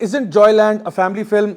Isn't Joyland a family film?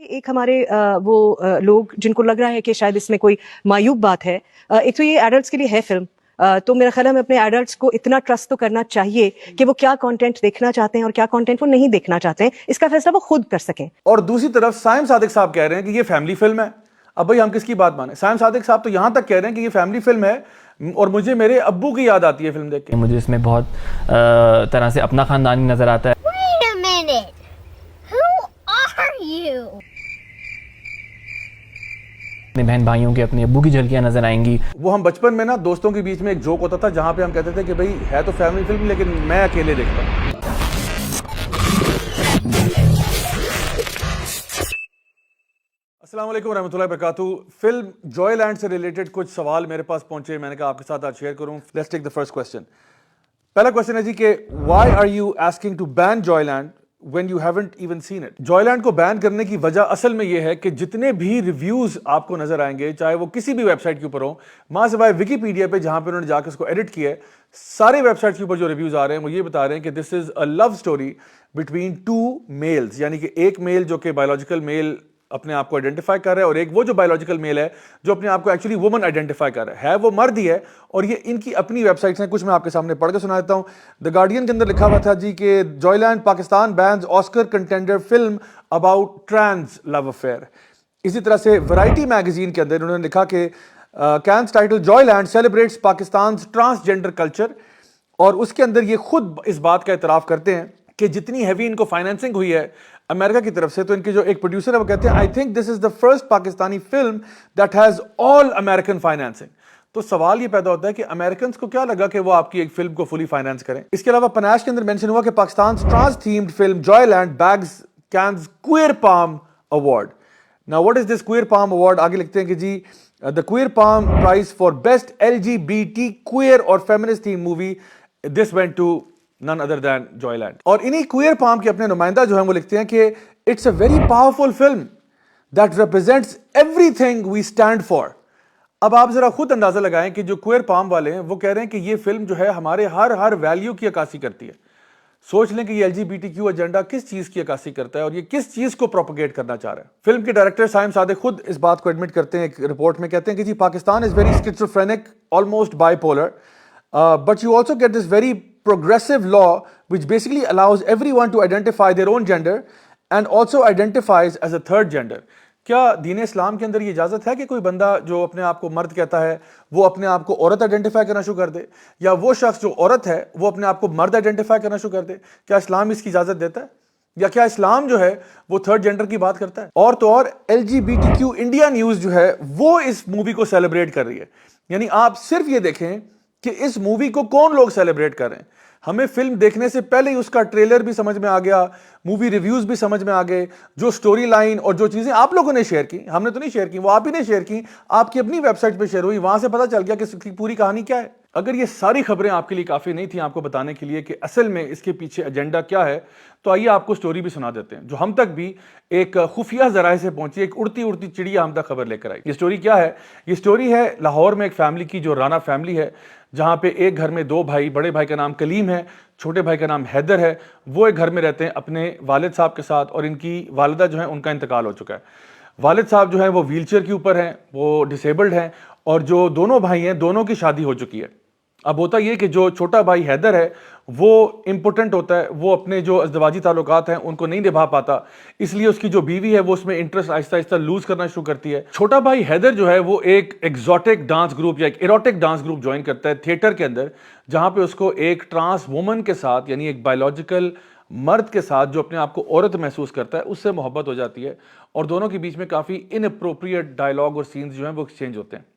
ایک ہمارے وہ لوگ جن کو لگ رہا ہے کہ شاید اس میں کوئی معیوب بات ہے، ایک تو یہ ایڈلٹس کے لیے ہے فلم، تو میرا خیال ہے ہمیں اپنے ایڈلٹس کو اتنا ٹرسٹ تو کرنا چاہیے کہ وہ کیا کانٹینٹ دیکھنا چاہتے ہیں اور کیا کانٹینٹ وہ نہیں دیکھنا چاہتے ہیں، اس کا فیصلہ وہ خود کر سکیں. اور دوسری طرف سائم صادق صاحب کہہ رہے ہیں کہ یہ فیملی فلم ہے. اب بھائی ہم کس کی بات مانیں؟ سائم صادق صاحب تو یہاں تک کہہ رہے ہیں کہ یہ فیملی فلم ہے اور مجھے میرے ابو کی یاد آتی ہے فلم دیکھ کے. مجھے اس میں بہت طرح سے اپنا خاندانی نظر آتا ہے. Wait a minute. Who are you? اپنے بہن بھائیوں کے اپنے ابو کی جھلکیاں نظر آئیں گی. وہ ہم بچپن میں نا دوستوں کے بیچ میں ایک جوک ہوتا تھا جہاں پہ ہم کہتے تھے کہ بھئی ہے تو فیملی فلم لیکن میں اکیلے دیکھتا ہوں. السلام علیکم ورحمۃ اللہ وبرکاتہ. فلم جوائے لینڈ سے ریلیٹڈ کچھ سوال میرے پاس پہنچے, میں نے کہا آپ کے ساتھ آج شیئر کروں. Let's take the first question. پہلا کوسچن ہے جی کہ why are you asking to ban Joyland when you haven't even seen it. Joyland کو بین کرنے کی وجہ اصل میں یہ ہے کہ جتنے بھی ریویوز آپ کو نظر آئیں گے, چاہے وہ کسی بھی ویب سائٹ کے اوپر ہوں, ماں سوائے وکی پیڈیا پہ جہاں پہ انہوں نے جا کے اس کو ایڈٹ کیا ہے, سارے ویب سائٹس کے اوپر جو ریویوز آ رہے ہیں وہ یہ بتا رہے ہیں کہ this is a love story between two males, یعنی کہ ایک میل جو کہ بایولوجیکل میل اپنے آپ کو آئیڈینٹیفائی کر رہا ہے اور ایک وہ جو بایولوجیکل میل ہے جو اپنے آپ کو ایکچولی وومن آئیڈینٹیفائی کر رہا ہے وہ مرد ہی ہے. اور یہ ان کی اپنی ویب سائٹس ہیں, کچھ میں آپ کے سامنے پڑھ کے سنا دیتا ہوں. دا گارڈین کے اندر لکھا ہوا تھا جی کہ Joyland Pakistan bans Oscar contender film about trans love affair. اسی طرح سے ورائٹی میگزین کے اندر انہوں نے لکھا کہ Cannes title Joyland celebrates Pakistan transgender culture, اور اس کے اندر یہ خود اس بات کا اعتراف کرتے ہیں کہ جتنی ہیوی ان کو فائنینسنگ ہوئی ہے امریکہ کی طرف سے, تو ان کے جو ایک پروڈیوسر ہے وہ کہتے ہیں I think this is the first Pakistani film that has all American financing. تو سوال یہ پیدا ہوتا ہے کہ امریکنز کو کیا لگا کہ وہ آپ کی ایک فلم کو فلی فائنینس کریں. اس کے علاوہ پناش کے اندر مینشن ہوا کہ Pakistan trans themed film Joyland bags Cannes Queer Palm award. Now what is this Queer Palm award? آگے لکھتے ہیں کہ جی the Queer Palm prize for best LGBT queer اور feminist theme movie, this went to none other than Joyland. اور انہی choir palm کے اپنے نمائندہ جو ہیں وہ لکھتے ہیں کہ it's a very powerful film that represents everything we stand for. اب آپ ذرا خود اندازہ لگائیں کہ جو کوئر پام والے ہیں وہ کہہ رہے ہیں کہ یہ فلم جو ہے ہمارے ہر ویلیو کی عکاسی کرتی ہے. سوچ لیں کہ یہ LGBTQ ایجنڈا کس چیز کی عکاسی کرتا ہے اور یہ کس چیز کو پروپیگیٹ کرنا چاہ رہا ہے. فلم کے ڈائریکٹر سائم صادق خود اس بات کو ایڈمٹ کرتے ہیں ایک رپورٹ میں, کہتے ہیں کہ جی Pakistan is very schizophrenic, almost bipolar, but you also get this very progressive law which basically allows everyone to identify their own gender and also identifies as a third gender. کیا دین اسلام کے اندر یہ اجازت ہے کہ کوئی بندہ جو اپنے آپ کو مرد کہتا ہے وہ اپنے آپ کو عورت آئیڈینٹیفائی کرنا شروع کر دے, یا وہ شخص جو عورت ہے وہ اپنے آپ کو مرد آئیڈینٹیفائی کرنا شروع کر دے؟ کیا اسلام اس کی اجازت دیتا ہے؟ یا کیا اسلام جو ہے وہ تھرڈ جینڈر کی بات کرتا ہے؟ اور تو اور LGBTQ انڈیا نیوز جو ہے وہ اس مووی کو سیلیبریٹ کر رہی ہے. یعنی آپ صرف یہ دیکھیں کہ اس مووی کو کون لوگ سیلیبریٹ کر رہے ہیں. ہمیں فلم دیکھنے سے پہلے ہی اس کا ٹریلر بھی سمجھ میں آ گیا, مووی ریویوز بھی سمجھ میں آ گئے, جو سٹوری لائن اور جو چیزیں آپ لوگوں نے شیئر کی, ہم نے تو نہیں شیئر کی, وہ آپ ہی نے شیئر کی, آپ کی اپنی ویب سائٹ پہ شیئر ہوئی, وہاں سے پتہ چل گیا کہ اس کی پوری کہانی کیا ہے. اگر یہ ساری خبریں آپ کے لیے کافی نہیں تھیں آپ کو بتانے کے لیے کہ اصل میں اس کے پیچھے ایجنڈا کیا ہے, تو آئیے آپ کو سٹوری بھی سنا دیتے ہیں جو ہم تک بھی ایک خفیہ ذرائع سے پہنچی, ایک اڑتی چڑیا ہم تک خبر لے کر آئی. یہ سٹوری کیا ہے؟ یہ سٹوری ہے لاہور میں ایک فیملی کی جو رانا فیملی ہے, جہاں پہ ایک گھر میں دو بھائی, بڑے بھائی کا نام کلیم ہے, چھوٹے بھائی کا نام حیدر ہے. وہ ایک گھر میں رہتے ہیں اپنے والد صاحب کے ساتھ, اور ان کی والدہ جو ہیں ان کا انتقال ہو چکا ہے. والد صاحب جو ہیں وہ ویل چیئر کے اوپر ہیں, وہ ڈسیبلڈ ہیں, اور جو دونوں بھائی ہیں دونوں کی شادی ہو چکی ہے. اب ہوتا یہ کہ جو چھوٹا بھائی حیدر ہے وہ امپورٹنٹ ہوتا ہے, وہ اپنے جو ازدواجی تعلقات ہیں ان کو نہیں نبھا پاتا, اس لیے اس کی جو بیوی ہے وہ اس میں انٹرسٹ آہستہ آہستہ لوز کرنا شروع کرتی ہے. چھوٹا بھائی حیدر جو ہے وہ ایک ایگزوٹک ڈانس گروپ یا ایک ایروٹک ڈانس گروپ جوائن کرتا ہے تھیٹر کے اندر, جہاں پہ اس کو ایک ٹرانس وومن کے ساتھ, یعنی ایک بایولوجیکل مرد کے ساتھ جو اپنے آپ کو عورت محسوس کرتا ہے, اس سے محبت ہو جاتی ہے, اور دونوں کے بیچ میں کافی ان اپروپریٹ ڈائلاگ اور سینز جو ہیں وہ ایکسچینج ہوتے ہیں.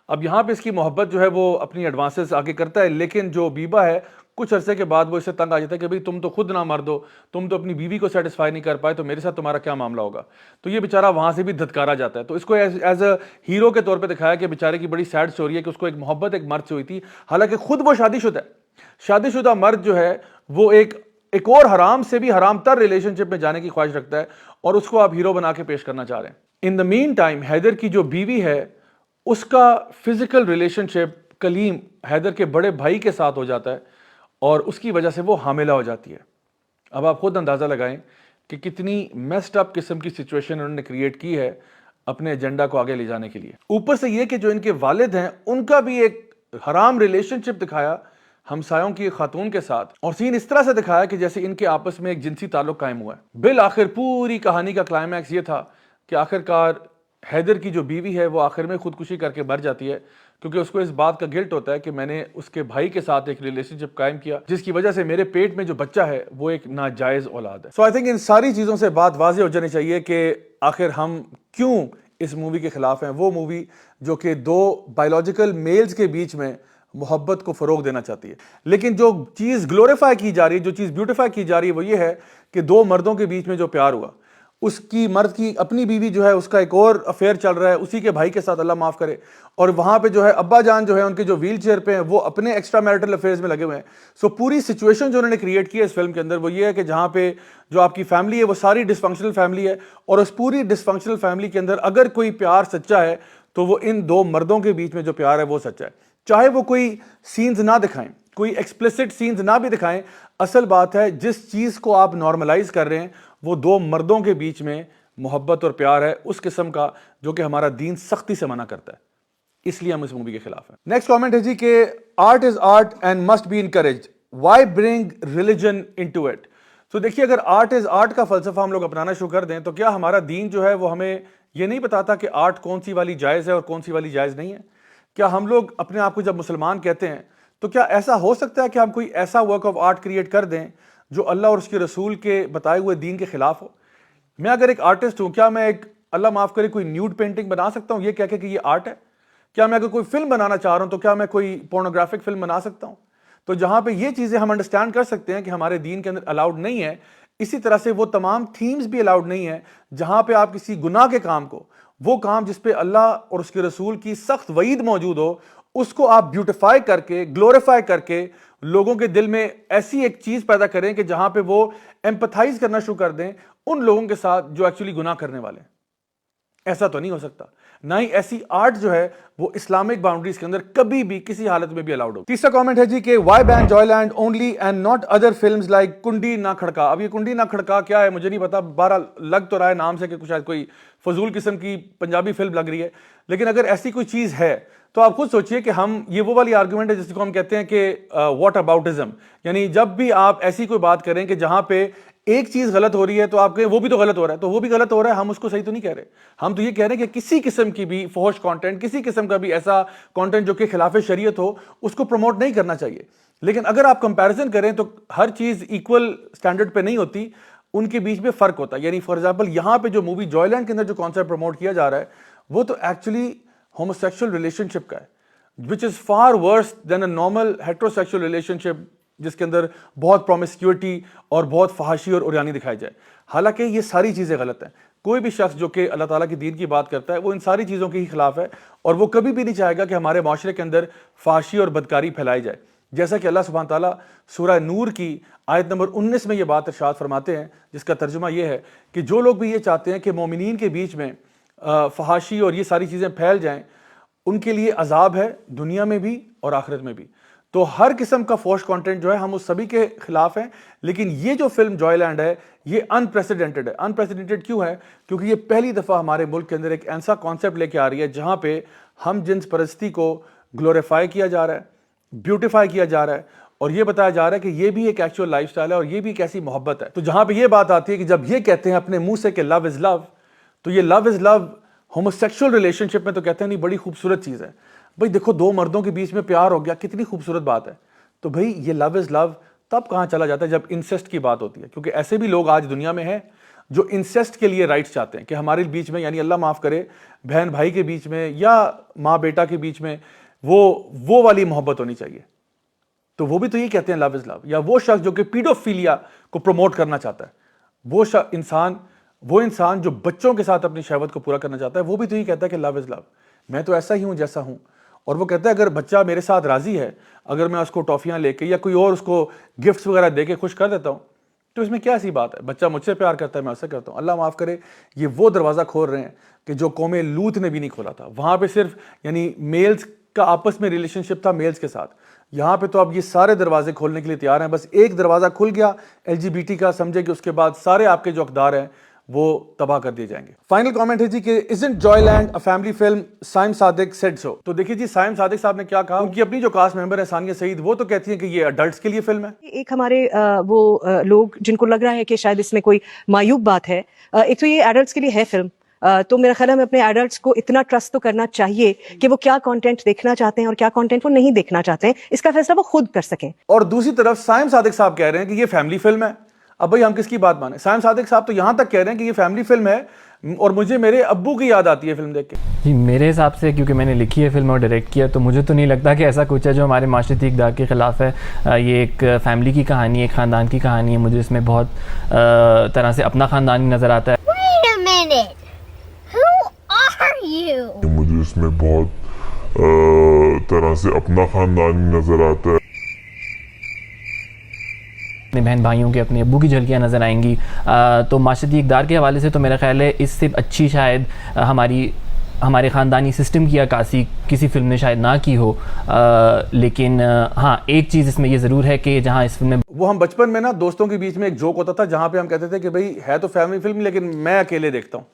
اب یہاں پہ اس کی محبت جو ہے وہ اپنی ایڈوانسز آگے کرتا ہے, لیکن جو بیوہ ہے کچھ عرصے کے بعد وہ اس سے تنگ آ جاتا ہے کہ بھئی تم تو خود نہ مرد ہو, تم تو اپنی بیوی کو سیٹسفائی نہیں کر پائے, تو میرے ساتھ تمہارا کیا معاملہ ہوگا. تو یہ بیچارہ وہاں سے بھی دھتکارا جاتا ہے. تو اس کو ایز اے ہیرو کے طور پہ دکھایا کہ بیچارے کی بڑی سیڈ سٹوری ہے کہ اس کو ایک محبت ایک مرد سے ہوئی تھی, حالانکہ خود وہ شادی شدہ ہے. شادی شدہ مرد جو ہے وہ ایک اور حرام سے بھی حرام تر ریلیشن شپ میں جانے کی خواہش رکھتا ہے, اور اس کو آپ ہیرو بنا کے پیش کرنا چاہ رہے ہیں. ان دا مین ٹائم حیدر کی جو بیوی ہے اس کا فزیکل ریلیشن شپ کلیم حیدر کے بڑے بھائی کے ساتھ ہو جاتا ہے, اور اس کی وجہ سے وہ حاملہ ہو جاتی ہے. اب آپ خود اندازہ لگائیں کہ کتنی میسڈ اپ قسم کی سچویشن انہوں نے کریٹ کی ہے اپنے ایجنڈا کو آگے لے جانے کے لیے. اوپر سے یہ کہ جو ان کے والد ہیں ان کا بھی ایک حرام ریلیشن شپ دکھایا ہمسایوں کی خاتون کے ساتھ, اور سین اس طرح سے دکھایا کہ جیسے ان کے آپس میں ایک جنسی تعلق قائم ہوا ہے. بالآخر پوری کہانی کا کلائمیکس یہ تھا کہ آخرکار حیدر کی جو بیوی ہے وہ آخر میں خودکشی کر کے مر جاتی ہے, کیونکہ اس کو اس بات کا گلٹ ہوتا ہے کہ میں نے اس کے بھائی کے ساتھ ایک ریلیشن شپ قائم کیا جس کی وجہ سے میرے پیٹ میں جو بچہ ہے وہ ایک ناجائز اولاد ہے. سو آئی تھنک ان ساری چیزوں سے بات واضح ہو جانی چاہیے کہ آخر ہم کیوں اس مووی کے خلاف ہیں. وہ مووی جو کہ دو بایولوجیکل میلز کے بیچ میں محبت کو فروغ دینا چاہتی ہے, لیکن جو چیز گلوریفائی کی جا رہی ہے, جو چیز بیوٹیفائی کی جا رہی ہے وہ یہ ہے کہ دو مردوں کے بیچ میں جو پیار ہوا, اس کی مرد کی اپنی بیوی جو ہے اس کا ایک اور افیئر چل رہا ہے اسی کے بھائی کے ساتھ, اللہ معاف کرے, اور وہاں پہ جو ہے ابا جان جو ہے ان کے جو ویل چیئر پہ ہیں وہ اپنے ایکسٹرا میرٹل افیئرز میں لگے ہوئے ہیں. سو پوری سچویشن جو انہوں نے کریٹ کی ہے اس فلم کے اندر وہ یہ ہے کہ جہاں پہ جو آپ کی فیملی ہے وہ ساری ڈس فنکشنل فیملی ہے, اور اس پوری ڈس فنکشنل فیملی کے اندر اگر کوئی پیار سچا ہے تو وہ ان دو مردوں کے بیچ میں جو پیار ہے وہ سچا ہے. چاہے وہ کوئی سینز نہ دکھائیں, کوئی ایکسپلسٹ سینز نہ بھی دکھائیں, اصل بات ہے جس چیز کو آپ نارملائز کر رہے ہیں وہ دو مردوں کے بیچ میں محبت اور پیار ہے اس قسم کا جو کہ ہمارا دین سختی سے منع کرتا ہے, اس لیے ہم اس مووی کے خلاف ہیں. نیکسٹ کامنٹ ہے جی کہ art is art and must be encouraged, why bring religion into it. تو دیکھیے اگر آرٹ از آرٹ کا فلسفہ ہم لوگ اپنانا شروع کر دیں تو کیا ہمارا دین جو ہے وہ ہمیں یہ نہیں بتاتا کہ آرٹ کون سی والی جائز ہے اور کون سی والی جائز نہیں ہے؟ کیا ہم لوگ اپنے آپ کو جب مسلمان کہتے ہیں تو کیا ایسا ہو سکتا ہے کہ ہم کوئی ایسا ورک آف آرٹ کریٹ کر دیں جو اللہ اور اس کے رسول کے بتائے ہوئے دین کے خلاف ہو؟ میں اگر ایک آرٹسٹ ہوں, کیا میں ایک اللہ معاف کرے کوئی نیوڈ پینٹنگ بنا سکتا ہوں یہ کہہ کے کہ یہ آرٹ ہے؟ کیا میں اگر کوئی فلم بنانا چاہ رہا ہوں تو کیا میں کوئی پورنوگرافک فلم بنا سکتا ہوں؟ تو جہاں پہ یہ چیزیں ہم انڈرسٹینڈ کر سکتے ہیں کہ ہمارے دین کے اندر الاؤڈ نہیں ہے, اسی طرح سے وہ تمام تھیمز بھی الاؤڈ نہیں ہے جہاں پہ آپ کسی گناہ کے کام کو, وہ کام جس پہ اللہ اور اس کے رسول کی سخت وعید موجود ہو, اس کو آپ بیوٹیفائی کر کے گلوریفائی کر کے لوگوں کے دل میں ایسی ایک چیز پیدا کریں کہ جہاں پہ وہ ایمپتھائز کرنا شروع کر دیں ان لوگوں کے ساتھ جو ایکچولی گناہ کرنے والے ہیں. ایسا تو نہیں ہو سکتا, نہ ہی ایسی آرٹ جو ہے وہ اسلامک باؤنڈریز کے اندر کبھی بھی کسی حالت میں بھی الاؤڈ ہو. تیسرا کامنٹ ہے جی کہ why ban Joyland only and not other films like Kundi Na کھڑکا. اب یہ کنڈی نہ کھڑکا کیا ہے مجھے نہیں پتا, بہرحال لگ تو رہا ہے نام سے کہ شاید کوئی فضول قسم کی پنجابی فلم لگ رہی ہے, لیکن اگر ایسی کوئی چیز ہے تو آپ خود سوچئے کہ ہم یہ وہ والی آرگومنٹ ہے جس کو ہم کہتے ہیں کہ واٹ اباؤٹزم, یعنی جب بھی آپ ایسی کوئی بات کریں کہ جہاں پہ ایک چیز غلط ہو رہی ہے تو آپ کہیں وہ بھی تو غلط ہو رہا ہے, تو وہ بھی غلط ہو رہا ہے, ہم اس کو صحیح تو نہیں کہہ رہے. ہم تو یہ کہہ رہے ہیں کہ کسی قسم کی بھی فحش کانٹینٹ, کسی قسم کا بھی ایسا کانٹینٹ جو کہ خلاف شریعت ہو اس کو پروموٹ نہیں کرنا چاہیے. لیکن اگر آپ کمپیریزن کریں تو ہر چیز ایکول سٹینڈرڈ پہ نہیں ہوتی, ان کے بیچ میں فرق ہوتا ہے. یعنی فار ایگزامپل یہاں پہ جو مووی جوائے لینڈ کے اندر جو کانسیپٹ پروموٹ کیا جا رہا ہے وہ تو ایکچولی ہوموسیکشل ریلیشن شپ کا ہے, which is far worse than a normal heterosexual relationship جس کے اندر بہت پرومسکیوٹی اور بہت فحاشی اور عریانی دکھائی جائے. حالانکہ یہ ساری چیزیں غلط ہیں. کوئی بھی شخص جو کہ اللہ تعالیٰ کی دین کی بات کرتا ہے وہ ان ساری چیزوں کے ہی خلاف ہے, اور وہ کبھی بھی نہیں چاہے گا کہ ہمارے معاشرے کے اندر فحاشی اور بدکاری پھیلائی جائے. جیسا کہ اللہ سبحانہ تعالیٰ سورہ نور کی آیت نمبر 19 میں یہ بات ارشاد فرماتے ہیں, جس کا ترجمہ یہ ہے کہ جو لوگ بھی یہ چاہتے ہیں کہ مومنین کے بیچ میں فحاشی اور یہ ساری چیزیں پھیل جائیں, ان کے لیے عذاب ہے دنیا میں بھی اور آخرت میں بھی. تو ہر قسم کا فحش کانٹینٹ جو ہے ہم اس سبھی کے خلاف ہیں, لیکن یہ جو فلم جوائے لینڈ ہے یہ انپریسیڈنٹڈ ہے. انپریسیڈنٹڈ کیوں ہے؟ کیونکہ یہ پہلی دفعہ ہمارے ملک کے اندر ایک ایسا کانسیپٹ لے کے آ رہی ہے جہاں پہ ہم جنس پرستی کو گلوریفائی کیا جا رہا ہے, بیوٹیفائی کیا جا رہا ہے, اور یہ بتایا جا رہا ہے کہ یہ بھی ایک ایکچوئل لائف سٹائل ہے اور یہ بھی ایک ایسی محبت ہے. تو جہاں پہ یہ بات آتی ہے کہ جب یہ کہتے ہیں اپنے منہ سے کہ لو از لو, تو یہ لو از لو ہوموسیکشول ریلیشن شپ میں تو کہتے ہیں نہیں بڑی خوبصورت چیز ہے. بھئی دیکھو دو مردوں کے بیچ میں پیار ہو گیا, کتنی خوبصورت بات ہے. تو بھئی یہ لو از لو تب کہاں چلا جاتا ہے جب انسیسٹ کی بات ہوتی ہے, کیونکہ ایسے بھی لوگ آج دنیا میں ہیں جو انسیسٹ کے لیے رائٹس چاہتے ہیں کہ ہمارے بیچ میں, یعنی اللہ معاف کرے بہن بھائی کے بیچ میں یا ماں بیٹا کے بیچ میں وہ والی محبت ہونی چاہیے. تو وہ بھی تو یہ کہتے ہیں لو از لو. یا وہ شخص جو کہ پیڈوفیلیا کو پروموٹ کرنا چاہتا ہے, وہ انسان جو بچوں کے ساتھ اپنی شہوت کو پورا کرنا چاہتا ہے, وہ بھی تو یہ کہتا ہے کہ لو از لو. میں تو ایسا ہی ہوں جیسا ہوں. اور وہ کہتا ہے اگر بچہ میرے ساتھ راضی ہے, اگر میں اس کو ٹافیاں لے کے یا کوئی اور اس کو گفٹس وغیرہ دے کے خوش کر دیتا ہوں تو اس میں کیا ایسی بات ہے؟ بچہ مجھ سے پیار کرتا ہے, میں اس سے کرتا ہوں. اللہ معاف کرے یہ وہ دروازہ کھول رہے ہیں کہ جو قوم لوط نے بھی نہیں کھولا تھا. وہاں پہ صرف یعنی میلز کا آپس میں ریلیشن شپ تھا میلز کے ساتھ, یہاں پہ تو اب یہ سارے دروازے کھولنے کے لیے تیار ہیں، بس ایک دروازہ کھل گیا LGBT کا، سمجھے کہ اس کے بعد سارے آپ کے جو اقدار ہیں وہ تباہ کر دیے جائیں گے۔ فائنل کامنٹ ہے جی کہ isn't Joyland a family film? Saim Sadiq said so۔ تو دیکھیے جی سائم صادق صاحب نے کیا کہا، ان کی اپنی جو کاسٹ ممبر ہے ثانیہ سعید، وہ تو کہتی ہیں کہ یہ اڈلٹس کے لیے فلم ہے۔ ایک ہمارے وہ لوگ جن کو لگ رہا ہے کہ شاید اس میں کوئی معیوب بات ہے، ایک تو یہ ایڈلٹس کے لیے ہے فلم، تو میرا خیال ہے ہمیں اپنے ایڈلٹس کو اتنا ٹرسٹ تو کرنا چاہیے کہ وہ کیا کانٹینٹ دیکھنا چاہتے ہیں اور کیا کانٹینٹ وہ نہیں دیکھنا چاہتے ہیں، اس کا فیصلہ وہ خود کر سکیں۔ اور دوسری طرف سائم صادق صاحب کہہ رہے ہیں کہ یہ فیملی فلم ہے۔ اب بھائی ہم کس کی بات مانیں؟ سائم صادق صاحب تو یہاں تک کہہ رہے ہیں کہ یہ فیملی فلم ہے اور مجھے میرے ابو کی یاد آتی ہے فلم دیکھ کے۔ جی میرے حساب سے کیونکہ میں نے لکھی ہے فلم اور ڈائریکٹ کیا، تو مجھے تو نہیں لگتا کہ ایسا کچھ ہے جو ہمارے معاشرتی اقدار کے خلاف ہے۔ یہ ایک فیملی کی کہانی ہے، ایک خاندان کی کہانی ہے، مجھے اس میں بہت طرح سے اپنا خاندان ہی نظر آتا ہے۔ Wait a minute. Who are you? مجھے اس میں بہت طرح سے اپنا خاندان نظر آتا ہے۔ اپنے بہن بھائیوں کے، اپنے ابو کی جھلکیاں نظر آئیں گی، تو معاشرتی اقدار کے حوالے سے تو میرا خیال ہے اس سے اچھی شاید ہمارے خاندانی سسٹم کی عکاسی کسی فلم نے شاید نہ کی ہو، لیکن ہاں ایک چیز اس میں یہ ضرور ہے کہ جہاں اس فلم میں وہ ہم بچپن میں نا دوستوں کے بیچ میں ایک جوک ہوتا تھا جہاں پہ ہم کہتے تھے کہ بھئی ہے تو فیملی فلم لیکن میں اکیلے دیکھتا ہوں۔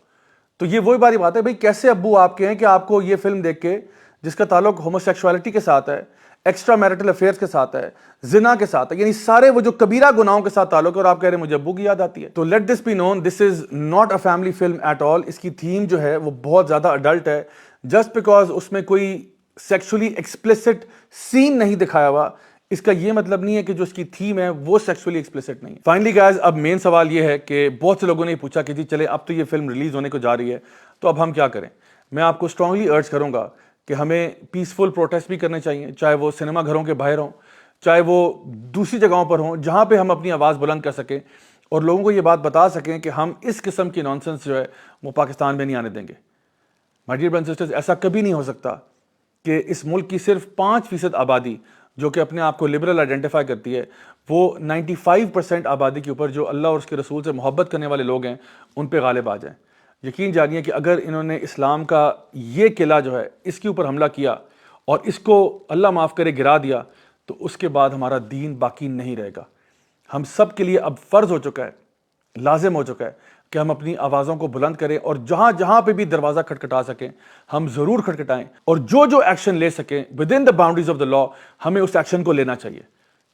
تو یہ وہی باری بات ہے بھئی، کیسے ابو آپ کے ہیں کہ آپ کو یہ فلم دیکھ کے جس کا تعلق ہوموسیکشوالٹی کے ساتھ ہے، ایکسٹرا میرٹل افیئرز کے ساتھ ہے، زنا کے ساتھ ہے، یعنی سارے وہ جو کبیرہ گناہوں کے ساتھ تعلق ہے، اور آپ کہہ رہے ہیں مجھے ابو کی یاد آتی ہے۔ تو let this be known, this is not a family film at all. اس کی تھیم جو ہے وہ بہت زیادہ اڈلٹ ہے، جسٹ بیکاز اس میں کوئی سیکشولی ایکسپلیسٹ سین نہیں دکھایا ہوا، اس کا یہ مطلب نہیں ہے کہ جو اس کی تھیم ہے وہ سیکشولی ایکسپلیسٹ نہیں ہے۔ فائنلی گائز، اب مین سوال یہ ہے کہ بہت سے لوگوں نے پوچھا کہ جی چلے اب تو یہ فلم ریلیز ہونے کو جا رہی ہے، تو اب ہم کیا کریں؟ میں آپ کو اسٹرانگلی ارج کروں گا کہ ہمیں پیسفل پروٹیسٹ بھی کرنے چاہیے، چاہے وہ سنیما گھروں کے باہر ہوں، چاہے وہ دوسری جگہوں پر ہوں، جہاں پہ ہم اپنی آواز بلند کر سکیں اور لوگوں کو یہ بات بتا سکیں کہ ہم اس قسم کی نانسنس جو ہے وہ پاکستان میں نہیں آنے دیں گے۔ My dear brothers and sisters, ایسا کبھی نہیں ہو سکتا کہ اس ملک کی صرف 5% آبادی جو کہ اپنے آپ کو لبرل آئیڈینٹیفائی کرتی ہے، وہ 95% آبادی کے اوپر جو اللہ اور اس کے رسول سے محبت کرنے والے لوگ ہیں ان پہ غالب آ جائیں۔ یقین جانیے کہ اگر انہوں نے اسلام کا یہ قلعہ جو ہے اس کے اوپر حملہ کیا اور اس کو اللہ معاف کرے گرا دیا، تو اس کے بعد ہمارا دین باقی نہیں رہے گا۔ ہم سب کے لیے اب فرض ہو چکا ہے، لازم ہو چکا ہے کہ ہم اپنی آوازوں کو بلند کریں اور جہاں جہاں پہ بھی دروازہ کھٹکھٹا سکیں ہم ضرور کھٹکھٹائیں، اور جو ایکشن لے سکیں within the boundaries of the law ہمیں اس ایکشن کو لینا چاہیے،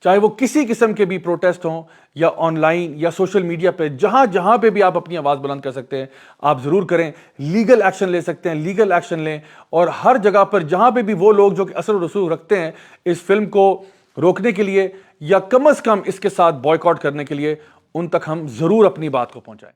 چاہے وہ کسی قسم کے بھی پروٹیسٹ ہوں یا آن لائن یا سوشل میڈیا پہ، جہاں پہ بھی آپ اپنی آواز بلند کر سکتے ہیں آپ ضرور کریں۔ لیگل ایکشن لے سکتے ہیں، لیگل ایکشن لیں، اور ہر جگہ پر جہاں پہ بھی وہ لوگ جو کہ اثر و رسوخ رکھتے ہیں اس فلم کو روکنے کے لیے یا کم از کم اس کے ساتھ بوائیکاٹ کرنے کے لیے، ان تک ہم ضرور اپنی بات کو پہنچائیں۔